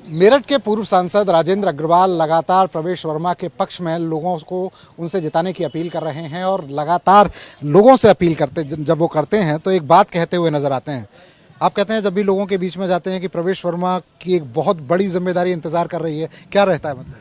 मेरठ के पूर्व सांसद राजेंद्र अग्रवाल लगातार प्रवेश वर्मा के पक्ष में लोगों को उनसे जिताने की अपील कर रहे हैं और लगातार लोगों से अपील करते जब वो करते हैं तो एक बात कहते हुए नजर आते हैं। आप कहते हैं जब भी लोगों के बीच में जाते हैं कि प्रवेश वर्मा की एक बहुत बड़ी जिम्मेदारी इंतजार कर रही है, क्या रहता है मतलब?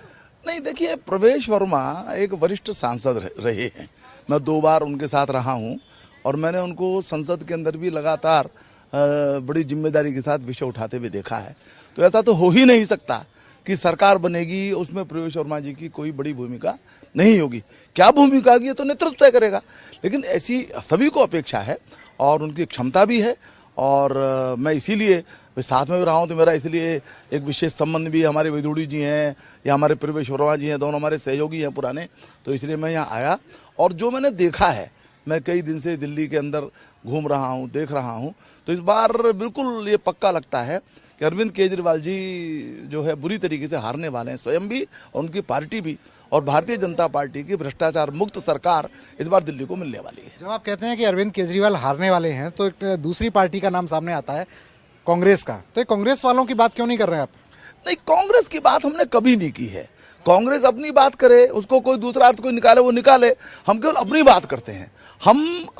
नहीं, देखिए, प्रवेश वर्मा एक वरिष्ठ सांसद रहे हैं। मैं 2 बार उनके साथ रहा हूं और मैंने उनको संसद के अंदर भी लगातार बड़ी जिम्मेदारी के साथ विषय उठाते हुए देखा है। तो ऐसा तो हो ही नहीं सकता कि सरकार बनेगी उसमें प्रवेश वर्मा जी की कोई बड़ी भूमिका नहीं होगी। क्या भूमिका होगी ये तो नेतृत्व तय करेगा, लेकिन ऐसी सभी को अपेक्षा है और उनकी क्षमता भी है। और मैं इसीलिए साथ में भी रहा हूँ, तो मेरा इसलिए एक विशेष संबंध भी हमारे विदुड़ी जी हैं या हमारे प्रवेश वर्मा जी हैं, दोनों हमारे सहयोगी हैं पुराने। तो इसलिए मैं यहाँ आया और जो मैंने देखा है, मैं कई दिन से दिल्ली के अंदर घूम रहा हूँ, देख रहा हूँ, तो इस बार बिल्कुल ये पक्का लगता है कि अरविंद केजरीवाल जी जो है बुरी तरीके से हारने वाले हैं, स्वयं भी और उनकी पार्टी भी। और भारतीय जनता पार्टी की भ्रष्टाचार मुक्त सरकार इस बार दिल्ली को मिलने वाली है। जब आप कहते हैं कि अरविंद केजरीवाल हारने वाले हैं तो एक दूसरी पार्टी का नाम सामने आता है, कांग्रेस का। तो कांग्रेस वालों की बात क्यों नहीं कर रहे हैं आप? नहीं, कांग्रेस की बात हमने कभी नहीं की है। कांग्रेस अपनी बात करे, उसको कोई दूसरा अर्थ कोई निकाले वो निकाले, हम केवल अपनी बात करते हैं।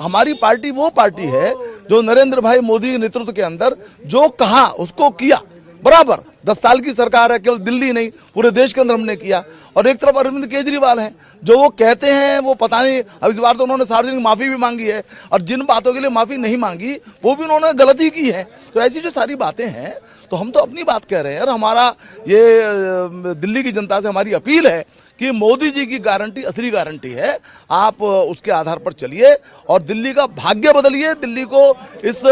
हमारी पार्टी वो पार्टी है जो नरेंद्र भाई मोदी के नेतृत्व के अंदर जो कहा उसको किया बराबर। 10 साल की सरकार है, केवल दिल्ली नहीं पूरे देश के अंदर हमने किया। और एक तरफ अरविंद केजरीवाल हैं जो वो कहते हैं, वो पता नहीं, अब इस बार तो उन्होंने सार्वजनिक माफी भी मांगी है और जिन बातों के लिए माफी नहीं मांगी वो भी उन्होंने गलती की है। तो ऐसी जो सारी बातें हैं, तो हम तो अपनी बात कह रहे हैं। और हमारा ये दिल्ली की जनता से हमारी अपील है कि मोदी जी की गारंटी असली गारंटी है, आप उसके आधार पर चलिए और दिल्ली का भाग्य बदलिए, दिल्ली को इस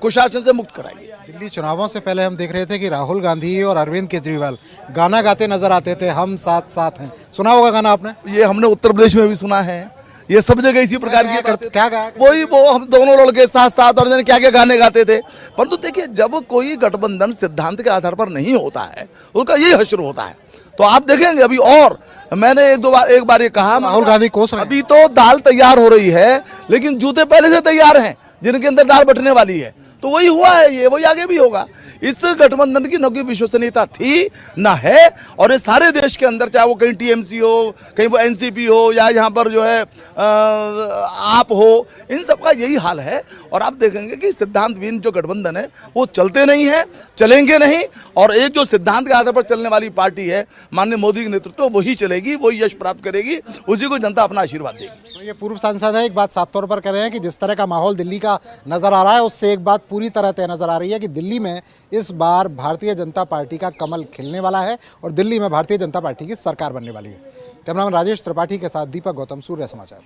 कुशासन से मुक्त कराइए। दिल्ली चुनावों से पहले हम देख रहे थे कि राहुल गांधी और अरविंद केजरीवाल गाना गाते नजर आते थे, हम साथ साथ हैं। सुना होगा गाना आपने? ये हमने उत्तर प्रदेश में भी सुना है, ये सब जगह इसी प्रकार की करते। क्या गाया? वही वो हम दोनों लड़के साथ साथ और जाने क्या क्या गाने गाते थे। परंतु देखिए, जब कोई गठबंधन सिद्धांत के आधार पर नहीं होता है, उसका यही हश्र होता है। तो आप देखेंगे अभी, और मैंने एक बार ये कहा, राहुल गांधी कोस रहे हैं। अभी तो दाल तैयार हो रही है लेकिन जूते पहले से तैयार हैं जिनके अंदर दाल बटने वाली है। तो वही हुआ है, ये वही आगे भी होगा। इस गठबंधन की न कोई विश्वसनीयता थी न है। और ये सारे देश के अंदर, चाहे वो कहीं टीएमसी हो, कहीं वो एनसीपी हो, या यहाँ पर जो है आप हो, इन सब का यही हाल है। और आप देखेंगे कि सिद्धांतहीन जो गठबंधन है वो चलते नहीं है, चलेंगे नहीं। और एक जो सिद्धांत के आधार पर चलने वाली पार्टी है माननीय मोदी के नेतृत्व, वही चलेगी, वही यश प्राप्त करेगी, उसी को जनता अपना आशीर्वाद देगी। तो ये पूर्व सांसद है, एक बात साफ तौर पर कह रहे हैं कि जिस तरह का माहौल दिल्ली का नजर आ रहा है उससे एक बात पूरी तरह तय नजर आ रही है कि दिल्ली में इस बार भारतीय जनता पार्टी का कमल खिलने वाला है और दिल्ली में भारतीय जनता पार्टी की सरकार बनने वाली है। कैमरामैन राजेश त्रिपाठी के साथ दीपक गौतम, सूर्य समाचार।